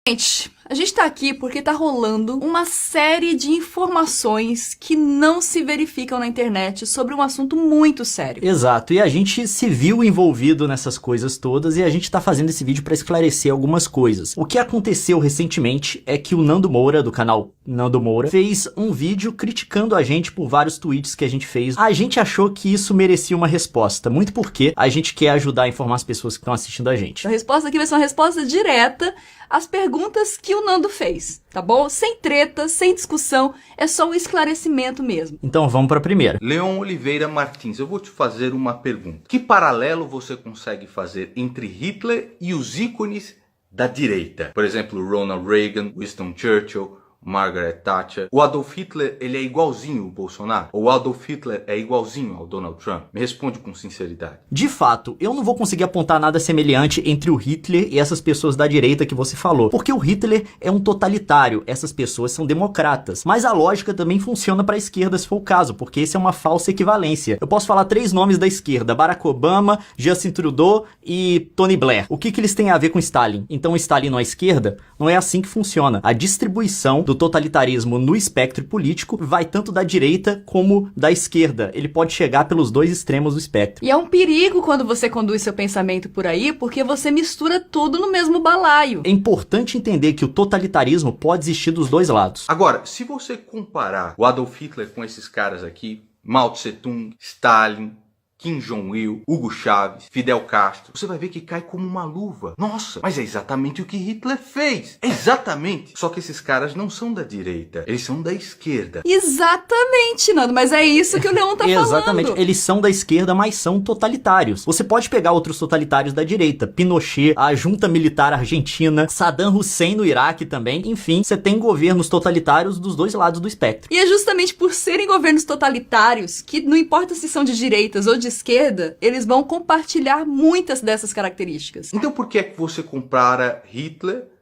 Gente, a gente tá aqui porque tá rolando uma série de informações que não se verificam na internet sobre um assunto muito sério. Exato, e a gente se viu envolvido nessas coisas todas e a gente tá fazendo esse vídeo pra esclarecer algumas coisas. O que aconteceu recentemente é que o Nando Moura, do canal Nando Moura, fez um vídeo criticando a gente por vários tweets que a gente fez. A gente achou que isso merecia uma resposta, muito porque a gente quer ajudar a informar as pessoas que estão assistindo a gente. A resposta aqui vai ser uma resposta direta às perguntas que o Nando fez, tá bom? Sem treta, sem discussão, é só um esclarecimento mesmo. Então vamos pra primeira. Leon Oliveira Martins, eu vou te fazer uma pergunta. Que paralelo você consegue fazer entre Hitler e os ícones da direita? Por exemplo, Ronald Reagan, Winston Churchill, Margaret Thatcher. O Adolf Hitler, ele é igualzinho ao Bolsonaro? Ou o Adolf Hitler é igualzinho ao Donald Trump? Me responde com sinceridade. De fato, eu não vou conseguir apontar nada semelhante entre o Hitler e essas pessoas da direita que você falou. Porque o Hitler é um totalitário, essas pessoas são democratas. Mas a lógica também funciona para a esquerda se for o caso, porque esse é uma falsa equivalência. Eu posso falar 3 nomes da esquerda: Barack Obama, Justin Trudeau e Tony Blair. O que eles têm a ver com Stalin? Então Stalin não é esquerda? Não é assim que funciona. A distribuição do totalitarismo no espectro político vai tanto da direita como da esquerda. Ele pode chegar pelos dois extremos do espectro. E é um perigo quando você conduz seu pensamento por aí, porque você mistura tudo no mesmo balaio. É importante entender que o totalitarismo pode existir dos dois lados. Agora, se você comparar o Adolf Hitler com esses caras aqui, Mao Tse Tung, Stalin, Kim Jong-il, Hugo Chávez, Fidel Castro, você vai ver que cai como uma luva. Nossa, mas é exatamente o que Hitler fez. Exatamente. Só que esses caras não são da direita, eles são da esquerda. Exatamente, Nando, mas é isso que o Leon tá falando. Exatamente, eles são da esquerda, mas são totalitários. Você pode pegar outros totalitários da direita, Pinochet, a junta militar argentina, Saddam Hussein no Iraque também. Enfim, você tem governos totalitários dos dois lados do espectro. E é justamente por serem governos totalitários que, não importa se são de direitas ou de esquerda, eles vão compartilhar muitas dessas características. Então por que é que você compara Hitler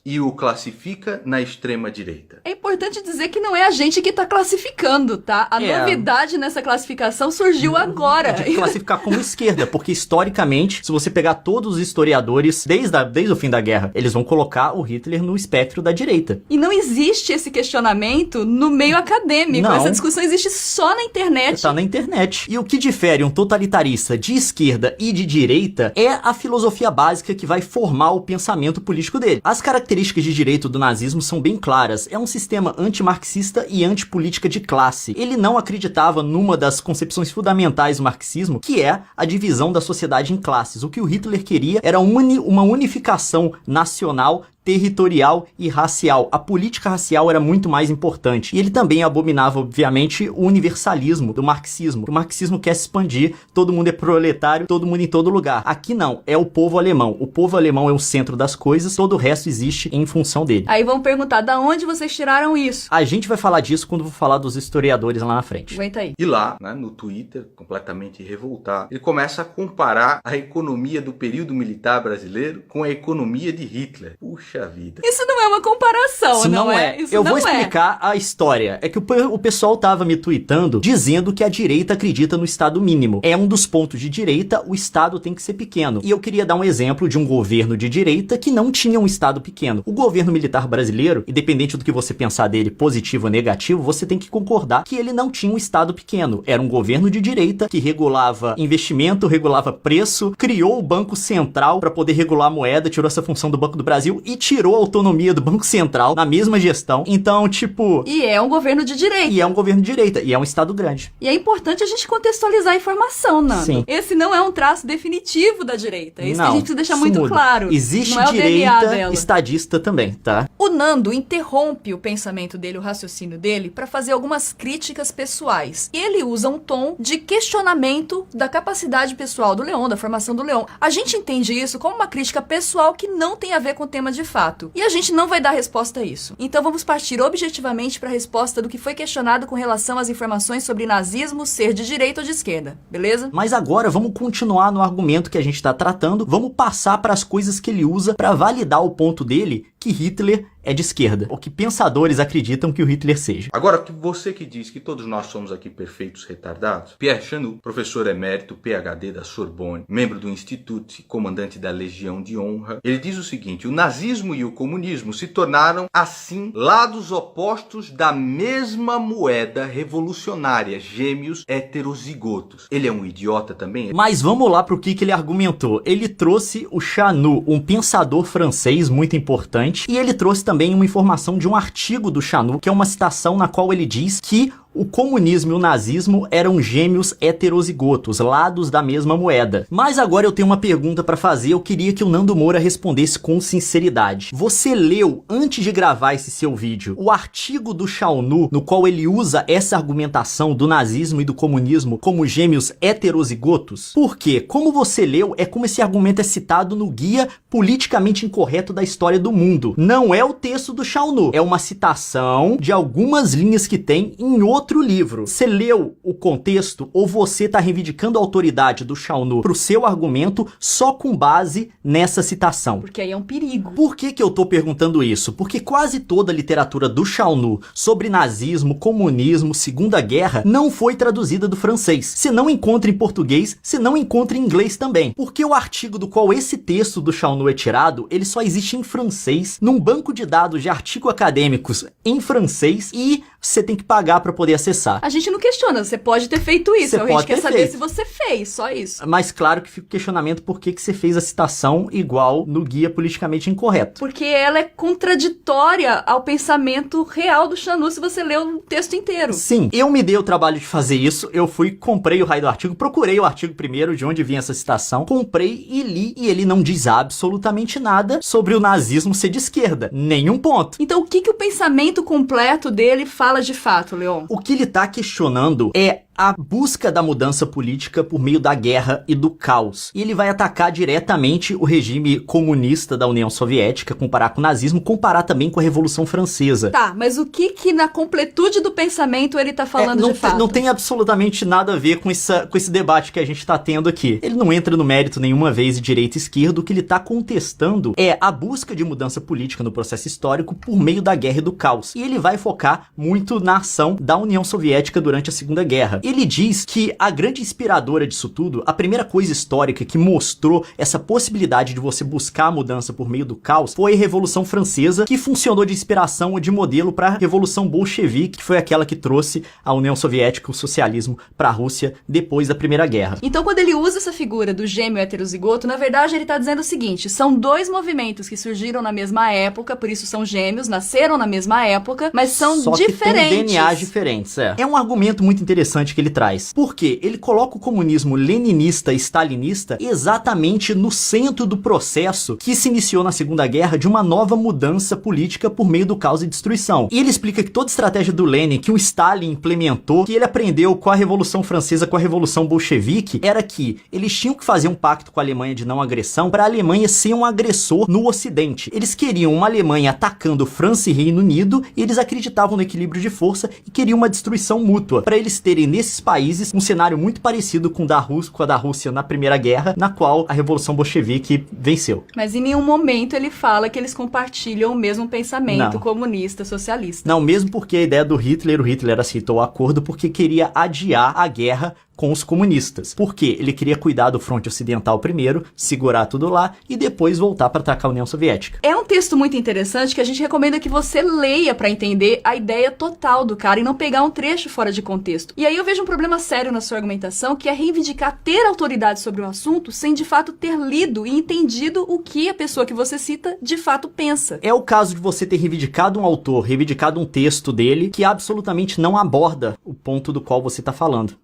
e o classifica na extrema direita? É importante dizer que não é a gente que tá classificando, tá? A novidade nessa classificação surgiu agora. De classificar como esquerda, porque historicamente, se você pegar todos os historiadores, desde o fim da guerra, eles vão colocar o Hitler no espectro da direita. E não existe esse questionamento no meio acadêmico. Não. Essa discussão existe só na internet. Tá na internet. E o que difere um totalitarista de esquerda e de direita é a filosofia básica que vai formar o pensamento político dele. As características de direito do nazismo são bem claras. É um sistema antimarxista e antipolítica de classe. Ele não acreditava numa das concepções fundamentais do marxismo, que é a divisão da sociedade em classes. O que o Hitler queria era uma unificação nacional, territorial e racial. A política racial era muito mais importante. E ele também abominava, obviamente, o universalismo do marxismo. O marxismo quer se expandir, todo mundo é proletário, todo mundo em todo lugar. Aqui não, é o povo alemão. O povo alemão é o centro das coisas, todo o resto existe em função dele. Aí vão perguntar, da onde vocês tiraram isso? A gente vai falar disso quando eu vou falar dos historiadores lá na frente. Aguenta aí. E lá, né, no Twitter, completamente revoltado, ele começa a comparar a economia do período militar brasileiro com a economia de Hitler. Puxa vida. Isso não é uma comparação, Isso não é. Isso eu não vou explicar a história. É que o pessoal tava me tweetando dizendo que a direita acredita no Estado mínimo. É um dos pontos de direita, o Estado tem que ser pequeno. E eu queria dar um exemplo de um governo de direita que não tinha um Estado pequeno. O governo militar brasileiro, independente do que você pensar dele, positivo ou negativo, você tem que concordar que ele não tinha um Estado pequeno. Era um governo de direita que regulava investimento, regulava preço, criou o Banco Central para poder regular a moeda, tirou essa função do Banco do Brasil e tirou a autonomia do Banco Central na mesma gestão. Então, tipo... E é um governo de direita. E é um governo de direita. E é um Estado grande. E é importante a gente contextualizar a informação, Nando. Sim. Esse não é um traço definitivo da direita. É isso que a gente precisa deixar muito muda. claro. Existe não é o DNA direita dela. estadista também, tá? O Nando interrompe o pensamento dele, o raciocínio dele, para fazer algumas críticas pessoais. Ele usa um tom de questionamento da capacidade pessoal do Leon, da formação do Leon. A gente entende isso como uma crítica pessoal que não tem a ver com o tema de fato. E a gente não vai dar resposta a isso. Então vamos partir objetivamente para a resposta do que foi questionado com relação às informações sobre nazismo ser de direita ou de esquerda, beleza? Mas agora vamos continuar no argumento que a gente tá tratando, vamos passar para as coisas que ele usa para validar o ponto dele, que Hitler é de esquerda, ou que pensadores acreditam que o Hitler seja. Agora, você que diz que todos nós somos aqui perfeitos retardados, Pierre Chanou, professor emérito, PhD da Sorbonne, membro do Instituto e comandante da Legião de Honra, ele diz o seguinte: o nazismo e o comunismo se tornaram, assim, lados opostos da mesma moeda revolucionária, gêmeos heterozigotos. Ele é um idiota também? Mas vamos lá pro que ele argumentou. Ele trouxe o Chanou, um pensador francês muito importante, e ele trouxe também uma informação de um artigo do Chanou, que é uma citação na qual ele diz que o comunismo e o nazismo eram gêmeos heterozigotos, lados da mesma moeda. Mas agora eu tenho uma pergunta pra fazer, eu queria que o Nando Moura respondesse com sinceridade. Você leu, antes de gravar esse seu vídeo, o artigo do Chanou, no qual ele usa essa argumentação do nazismo e do comunismo como gêmeos heterozigotos? Por quê? Como você leu, é como esse argumento é citado no Guia Politicamente Incorreto da História do Mundo. Não é o texto do Chanou, é uma citação de algumas linhas que tem em outro livro. Você leu o contexto ou você está reivindicando a autoridade do Chanou pro seu argumento só com base nessa citação? Porque aí é um perigo. Por que eu tô perguntando isso? Porque quase toda a literatura do Chanou sobre nazismo, comunismo, Segunda Guerra não foi traduzida do francês. Você não encontra em português, você não encontra em inglês também. Porque o artigo do qual esse texto do Chanou é tirado, ele só existe em francês, num banco de dados de artigos acadêmicos em francês, e você tem que pagar para poder acessar. A gente não questiona, você pode ter feito isso. A gente quer saber se você fez, só isso. Mas claro que fica o questionamento por que você fez a citação igual no Guia Politicamente Incorreto. Porque ela é contraditória ao pensamento real do Chanou se você lê o texto inteiro. Sim, eu me dei o trabalho de fazer isso, eu comprei o raio do artigo, procurei o artigo primeiro, de onde vinha essa citação, comprei e li, e ele não diz absolutamente nada sobre o nazismo ser de esquerda. Nenhum ponto. Então o que o pensamento completo dele fala de fato, Leon? O que ele tá questionando é a busca da mudança política por meio da guerra e do caos. E ele vai atacar diretamente o regime comunista da União Soviética, comparar com o nazismo, comparar também com a Revolução Francesa. Tá, mas o que na completude do pensamento ele tá falando de fato? Não tem absolutamente nada a ver com esse debate que a gente tá tendo aqui. Ele não entra no mérito nenhuma vez de direita e esquerda. O que ele tá contestando é a busca de mudança política no processo histórico por meio da guerra e do caos. E ele vai focar muito na ação da União Soviética durante a Segunda Guerra. Ele diz que a grande inspiradora disso tudo, a primeira coisa histórica que mostrou essa possibilidade de você buscar a mudança por meio do caos, foi a Revolução Francesa, que funcionou de inspiração ou de modelo para a Revolução Bolchevique, que foi aquela que trouxe a União Soviética, o socialismo, para a Rússia depois da Primeira Guerra. Então, quando ele usa essa figura do gêmeo heterozigoto, na verdade ele está dizendo o seguinte: são dois movimentos que surgiram na mesma época, por isso são gêmeos, nasceram na mesma época, mas são só diferentes. Que tem DNAs diferentes, é um argumento muito interessante que ele traz. Por quê? Ele coloca o comunismo leninista e stalinista exatamente no centro do processo que se iniciou na Segunda Guerra de uma nova mudança política por meio do caos e destruição. E ele explica que toda a estratégia do Lenin, que o Stalin implementou, que ele aprendeu com a Revolução Francesa, com a Revolução Bolchevique, era que eles tinham que fazer um pacto com a Alemanha de não agressão para a Alemanha ser um agressor no Ocidente. Eles queriam uma Alemanha atacando França e Reino Unido, e eles acreditavam no equilíbrio de força e queriam uma destruição mútua, para eles terem nesses países um cenário muito parecido com a da Rússia na Primeira Guerra, na qual a Revolução Bolchevique venceu. Mas em nenhum momento ele fala que eles compartilham o mesmo pensamento comunista, socialista. Não, mesmo porque a ideia do Hitler, o Hitler aceitou o acordo porque queria adiar a guerra com os comunistas. Por quê? Ele queria cuidar do fronte ocidental primeiro, segurar tudo lá e depois voltar para atacar a União Soviética. É um texto muito interessante que a gente recomenda que você leia para entender a ideia total do cara e não pegar um trecho fora de contexto. E aí eu vejo um problema sério na sua argumentação, que é reivindicar ter autoridade sobre o assunto sem de fato ter lido e entendido o que a pessoa que você cita de fato pensa. É o caso de você ter reivindicado um autor, reivindicado um texto dele que absolutamente não aborda o ponto do qual você está falando.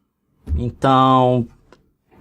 Então,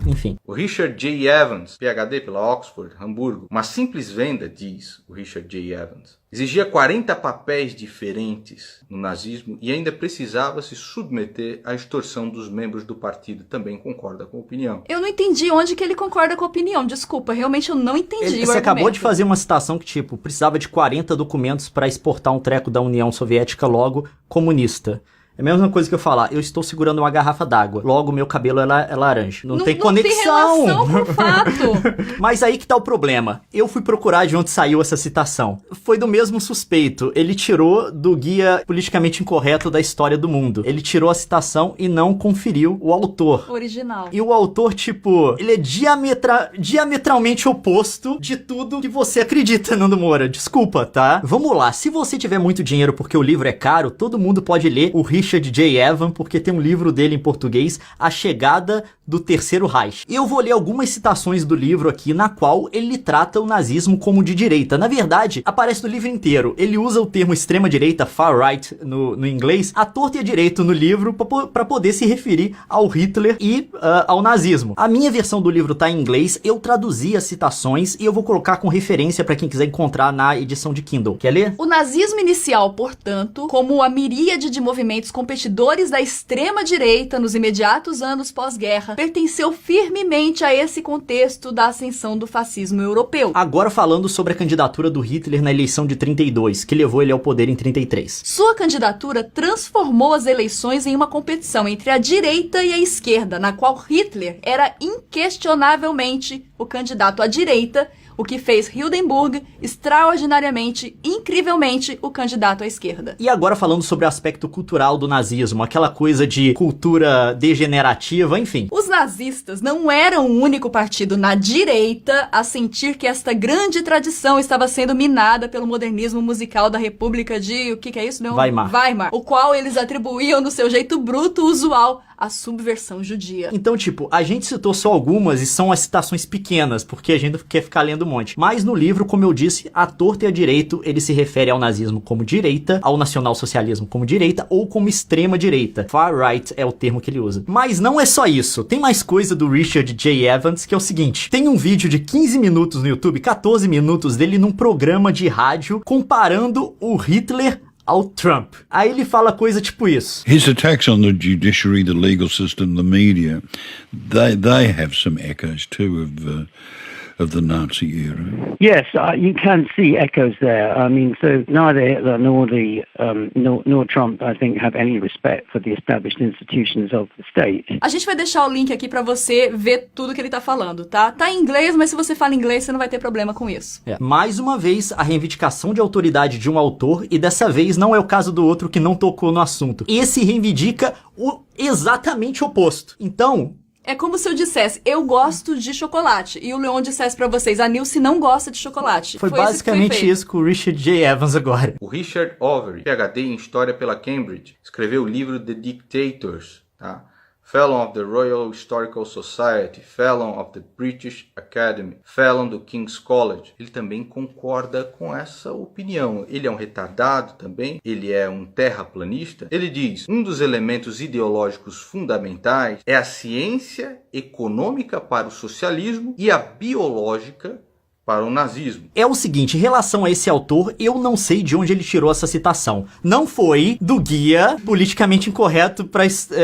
enfim. O Richard J. Evans, PhD pela Oxford, Hamburgo, uma simples venda, diz o Richard J. Evans, exigia 40 papéis diferentes no nazismo e ainda precisava se submeter à extorsão dos membros do partido. Também concorda com a opinião. Eu não entendi onde que ele concorda com a opinião. Desculpa, realmente eu não entendi Você acabou de fazer uma citação que, tipo, precisava de 40 documentos para exportar um treco da União Soviética logo comunista. É a mesma coisa que eu falar, eu estou segurando uma garrafa d'água, logo meu cabelo é laranja. Não tem conexão. Não tem relação com o fato. Mas aí que tá o problema. Eu fui procurar de onde saiu essa citação. Foi do mesmo suspeito. Ele tirou do Guia Politicamente Incorreto da História do Mundo. Ele tirou a citação e não conferiu o autor. Original. E o autor, tipo, ele é diametralmente oposto de tudo que você acredita, Nando Moura. Desculpa, tá? Vamos lá. Se você tiver muito dinheiro porque o livro é caro, todo mundo pode ler o Richard J. Evans, porque tem um livro dele em português, A Chegada do Terceiro Reich. Eu vou ler algumas citações do livro aqui, na qual ele trata o nazismo como de direita. Na verdade, aparece no livro inteiro. Ele usa o termo extrema-direita, far-right, no inglês, à torta e à direita no livro, para poder se referir ao Hitler e ao nazismo. A minha versão do livro tá em inglês, eu traduzi as citações e eu vou colocar com referência para quem quiser encontrar na edição de Kindle. Quer ler? O nazismo inicial, portanto, como a miríade de movimentos competidores da extrema-direita nos imediatos anos pós-guerra, pertenceu firmemente a esse contexto da ascensão do fascismo europeu. Agora falando sobre a candidatura do Hitler na eleição de 32, que levou ele ao poder em 33. Sua candidatura transformou as eleições em uma competição entre a direita e a esquerda, na qual Hitler era inquestionavelmente o candidato à direita, o que fez Hindenburg extraordinariamente, incrivelmente, o candidato à esquerda. E agora falando sobre o aspecto cultural do nazismo, aquela coisa de cultura degenerativa, enfim. Os nazistas não eram o único partido na direita a sentir que esta grande tradição estava sendo minada pelo modernismo musical da República de... o que é isso? Não? Weimar. O qual eles atribuíam no seu jeito bruto, usual, a subversão judia. Então, tipo, a gente citou só algumas e são as citações pequenas, porque a gente quer ficar lendo um monte. Mas no livro, como eu disse, à torta e à direito, ele se refere ao nazismo como direita, ao nacionalsocialismo como direita ou como extrema direita. Far right é o termo que ele usa. Mas não é só isso. Tem mais coisa do Richard J. Evans, que é o seguinte. Tem um vídeo de 15 minutos no YouTube, 14 minutos dele num programa de rádio, comparando o Hitler ao Trump. Aí ele fala coisa tipo isso. His attacks on the judiciary, the legal system, the media, they have some echoes too of the Nazi era. Yes, you can see echoes there. I mean, so neither Hitler nor Trump, I think, have any respect for the established institutions of the state. A gente vai deixar o link aqui pra você ver tudo que ele tá falando, tá? Tá em inglês, mas se você fala inglês, você não vai ter problema com isso. Mais uma vez, a reivindicação de autoridade de um autor, e dessa vez não é o caso do outro que não tocou no assunto. Esse reivindica o exatamente oposto. Então... é como se eu dissesse, eu gosto de chocolate, e o Leon dissesse pra vocês, a Nilce não gosta de chocolate. Foi basicamente isso com o Richard J. Evans agora. O Richard Overy, PhD em História pela Cambridge, escreveu o livro The Dictators, tá? Fellow of the Royal Historical Society, Fellow of the British Academy, Fellow do King's College. Ele também concorda com essa opinião. Ele é um retardado também, ele é um terraplanista. Ele diz, um dos elementos ideológicos fundamentais é a ciência econômica para o socialismo e a biológica para o nazismo. É o seguinte, em relação a esse autor, eu não sei de onde ele tirou essa citação. Não foi do Guia Politicamente Incorreto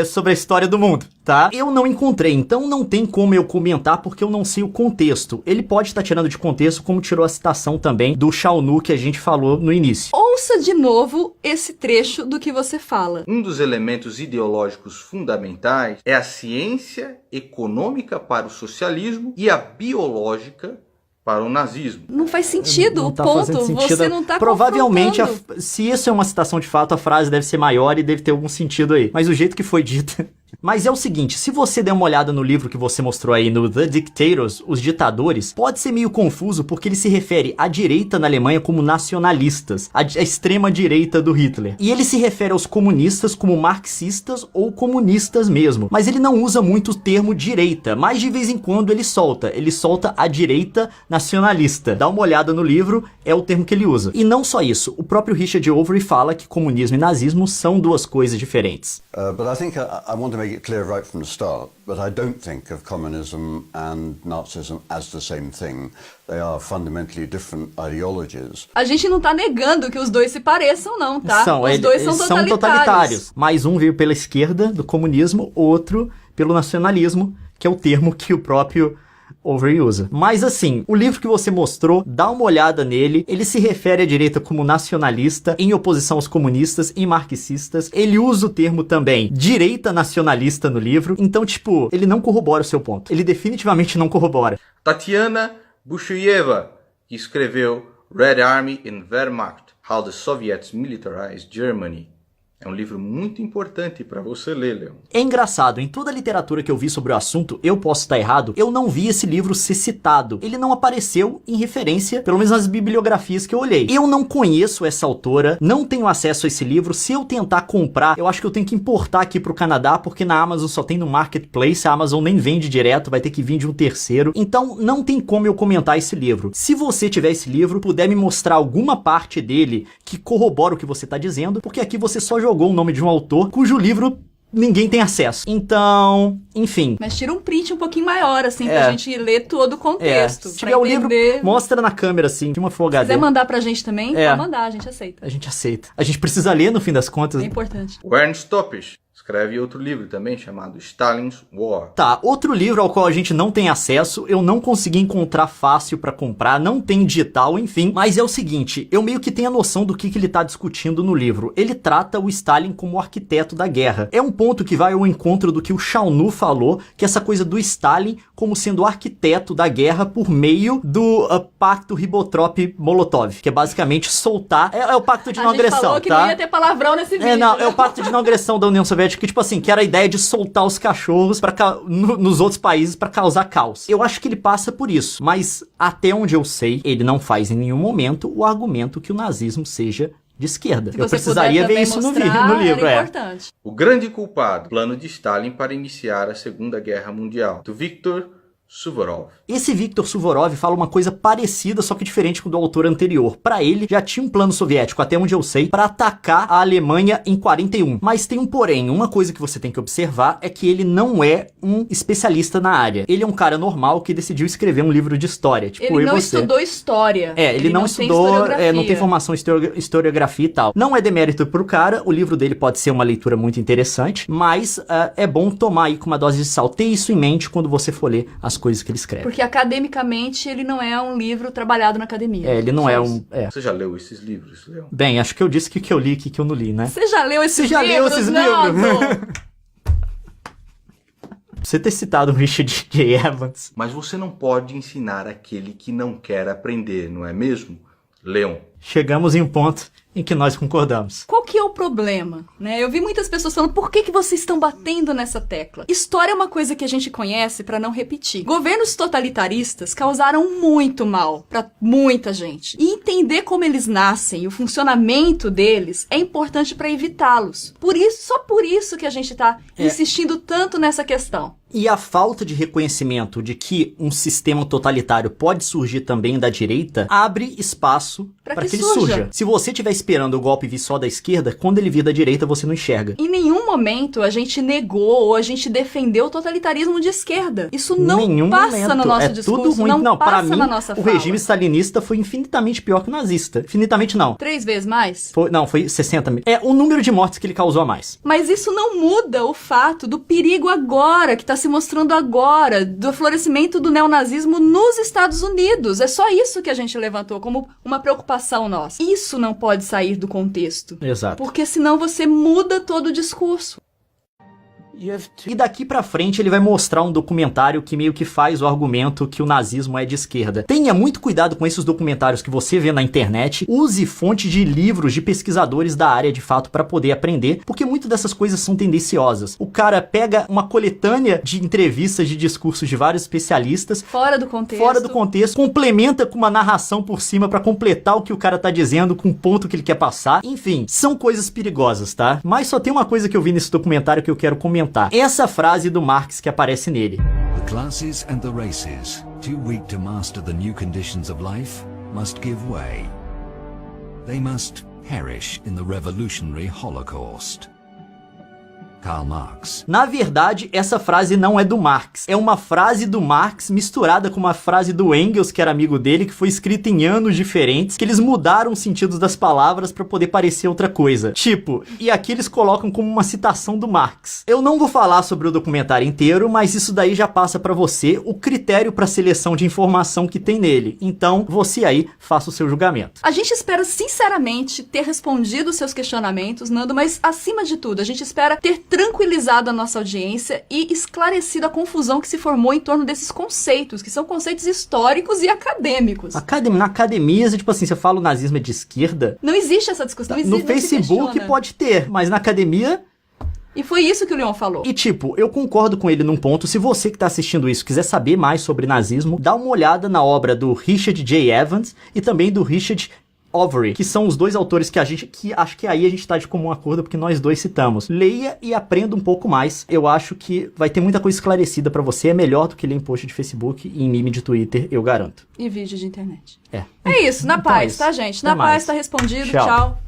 sobre a História do Mundo, tá? Eu não encontrei, então não tem como eu comentar porque eu não sei o contexto. Ele pode estar tirando de contexto, como tirou a citação também do Shaunu que a gente falou no início. Ouça de novo esse trecho do que você fala. Um dos elementos ideológicos fundamentais é a ciência econômica para o socialismo e a biológica para o nazismo. Não faz sentido, não o tá ponto, sentido. você não tá Provavelmente, se isso é uma citação de fato, a frase deve ser maior e deve ter algum sentido aí. Mas o jeito que foi dita... Mas é o seguinte, se você der uma olhada no livro que você mostrou aí, no The Dictators, Os Ditadores, pode ser meio confuso porque ele se refere à direita na Alemanha como nacionalistas, a extrema direita do Hitler. E ele se refere aos comunistas como marxistas ou comunistas mesmo. Mas ele não usa muito o termo direita, mas de vez em quando ele solta a direita nacionalista. Dá uma olhada no livro, é o termo que ele usa. E não só isso, o próprio Richard Overy fala que comunismo e nazismo são duas coisas diferentes. But I think I want to make it clear right from the start that I don't think of communism and Nazism as the same thing. They are fundamentally different ideologies. A gente não tá negando que os dois se pareçam, não, tá? Os dois são totalitários. Mas um veio pela esquerda do comunismo, outro pelo nacionalismo, que é o termo que o próprio overusa. Mas assim, o livro que você mostrou, dá uma olhada nele, ele se refere à direita como nacionalista, em oposição aos comunistas e marxistas, ele usa o termo também direita nacionalista no livro, então tipo, ele não corrobora o seu ponto, ele definitivamente não corrobora. Tatiana Bushuyeva, que escreveu Red Army and Wehrmacht, How the Soviets Militarized Germany. É um livro muito importante para você ler, Leon. É engraçado, em toda a literatura que eu vi sobre o assunto, eu posso estar errado, eu não vi esse livro ser citado. Ele não apareceu em referência, pelo menos nas bibliografias que eu olhei. Eu não conheço essa autora, não tenho acesso a esse livro. Se eu tentar comprar, eu acho que eu tenho que importar aqui pro Canadá, porque na Amazon só tem no Marketplace, a Amazon nem vende direto, vai ter que vir de um terceiro. Então, não tem como eu comentar esse livro. Se você tiver esse livro, puder me mostrar alguma parte dele que corrobora o que você tá dizendo, porque aqui você só jogou o nome de um autor cujo livro ninguém tem acesso. Então, enfim. Mas tira um print um pouquinho maior, assim, pra gente ler todo o contexto. Se tiver o livro, mostra na câmera, assim, de uma Full HD. Se quiser mandar pra gente também, pode mandar, a gente aceita. A gente aceita. A gente precisa ler, no fim das contas. É importante. O Ernst Topisch escreve outro livro também, chamado Stalin's War. Tá, outro livro ao qual a gente não tem acesso, eu não consegui encontrar fácil pra comprar, não tem digital, enfim. Mas é o seguinte, eu meio que tenho a noção do que ele tá discutindo no livro. Ele trata o Stalin como o arquiteto da guerra. É um ponto que vai ao encontro do que o Shaunu falou, que essa coisa do Stalin como sendo o arquiteto da guerra por meio do pacto Ribbentrop-Molotov, que é basicamente soltar... É o pacto de não agressão, tá? A gente falou que não ia ter palavrão nesse vídeo. É o pacto de não agressão da União Soviética, que tipo assim, que era a ideia de soltar os cachorros nos outros países pra causar caos. Eu acho que ele passa por isso, mas até onde eu sei, ele não faz em nenhum momento o argumento que o nazismo seja de esquerda. Eu precisaria ver isso no livro. Importante. O grande culpado, plano de Stalin para iniciar a Segunda Guerra Mundial, do Viktor Suvorov. Esse Viktor Suvorov fala uma coisa parecida, só que diferente com o do autor anterior. Pra ele, já tinha um plano soviético, até onde eu sei, pra atacar a Alemanha em 41. Mas tem um porém, uma coisa que você tem que observar é que ele não é um especialista na área. Ele é um cara normal que decidiu escrever um livro de história, tipo eu e você. Ele não estudou história. Ele não estudou, não tem formação em historiografia e tal. Não é demérito pro cara, o livro dele pode ser uma leitura muito interessante, mas é bom tomar aí com uma dose de sal. Ter isso em mente quando você for ler as coisas que ele escreve. Porque academicamente ele não é um livro trabalhado na academia. Ele não é um... Você já leu esses livros, Leon? Bem, acho que eu disse que eu li e que eu não li, né? Você já leu esses livros? Leu esses livros? Você ter citado o Richard J. Evans. Mas você não pode ensinar aquele que não quer aprender, não é mesmo, Leon? Chegamos em um ponto em que nós concordamos. Qual que é o problema? Né? Eu vi muitas pessoas falando, por que vocês estão batendo nessa tecla? História é uma coisa que a gente conhece para não repetir. Governos totalitaristas causaram muito mal para muita gente. E entender como eles nascem e o funcionamento deles é importante para evitá-los. Só por isso que a gente tá insistindo tanto nessa questão. E a falta de reconhecimento de que um sistema totalitário pode surgir também da direita abre espaço para que ele surja. Se você estiver esperando o golpe vir só da esquerda, quando ele vir da direita, você não enxerga. Em nenhum momento a gente negou ou a gente defendeu o totalitarismo de esquerda. Isso não passa no nosso discurso, tudo ruim. Não, passa para mim, na nossa fala. O regime stalinista foi infinitamente pior que o nazista. Infinitamente não. 3 vezes mais? Foi 60 mil. É o número de mortes que ele causou a mais. Mas isso não muda o fato do perigo agora, que está se mostrando agora, do florescimento do neonazismo nos Estados Unidos. É só isso que a gente levantou como uma preocupação nossa. Isso não pode sair do contexto. Exato. Porque senão você muda todo o discurso. E daqui pra frente ele vai mostrar um documentário que meio que faz o argumento que o nazismo é de esquerda. Tenha muito cuidado com esses documentários que você vê na internet. Use fonte de livros de pesquisadores da área de fato pra poder aprender, porque muitas dessas coisas são tendenciosas. O cara pega uma coletânea de entrevistas, de discursos de vários especialistas. Fora do contexto. Complementa com uma narração por cima pra completar o que o cara tá dizendo, com o ponto que ele quer passar. Enfim, são coisas perigosas, tá? Mas só tem uma coisa que eu vi nesse documentário que eu quero comentar. Essa frase do Marx que aparece nele. The classes and the races, too weak to master the new conditions of life, must give way. They must perish in the revolutionary Holocaust. Karl Marx. Na verdade, essa frase não é do Marx. É uma frase do Marx misturada com uma frase do Engels, que era amigo dele, que foi escrita em anos diferentes, que eles mudaram os sentidos das palavras pra poder parecer outra coisa. Tipo, e aqui eles colocam como uma citação do Marx. Eu não vou falar sobre o documentário inteiro, mas isso daí já passa pra você o critério pra seleção de informação que tem nele. Então, você aí faça o seu julgamento. A gente espera sinceramente ter respondido os seus questionamentos, Nando, mas acima de tudo, a gente espera ter tranquilizado a nossa audiência e esclarecido a confusão que se formou em torno desses conceitos, que são conceitos históricos e acadêmicos. Na academia, tipo assim, você fala o nazismo é de esquerda. Não existe essa discussão. No Facebook pode ter, mas na academia... E foi isso que o Leon falou. E tipo, eu concordo com ele num ponto. Se você que tá assistindo isso quiser saber mais sobre nazismo, dá uma olhada na obra do Richard J. Evans e também do Richard Overy, que são os dois autores que acho que aí a gente tá de comum acordo, porque nós dois citamos. Leia e aprenda um pouco mais. Eu acho que vai ter muita coisa esclarecida pra você. É melhor do que ler em post de Facebook e em meme de Twitter, eu garanto. E vídeo de internet. É isso, na então paz, é isso. tá, gente? Até Na mais. paz, tá respondido. Tchau. Tchau.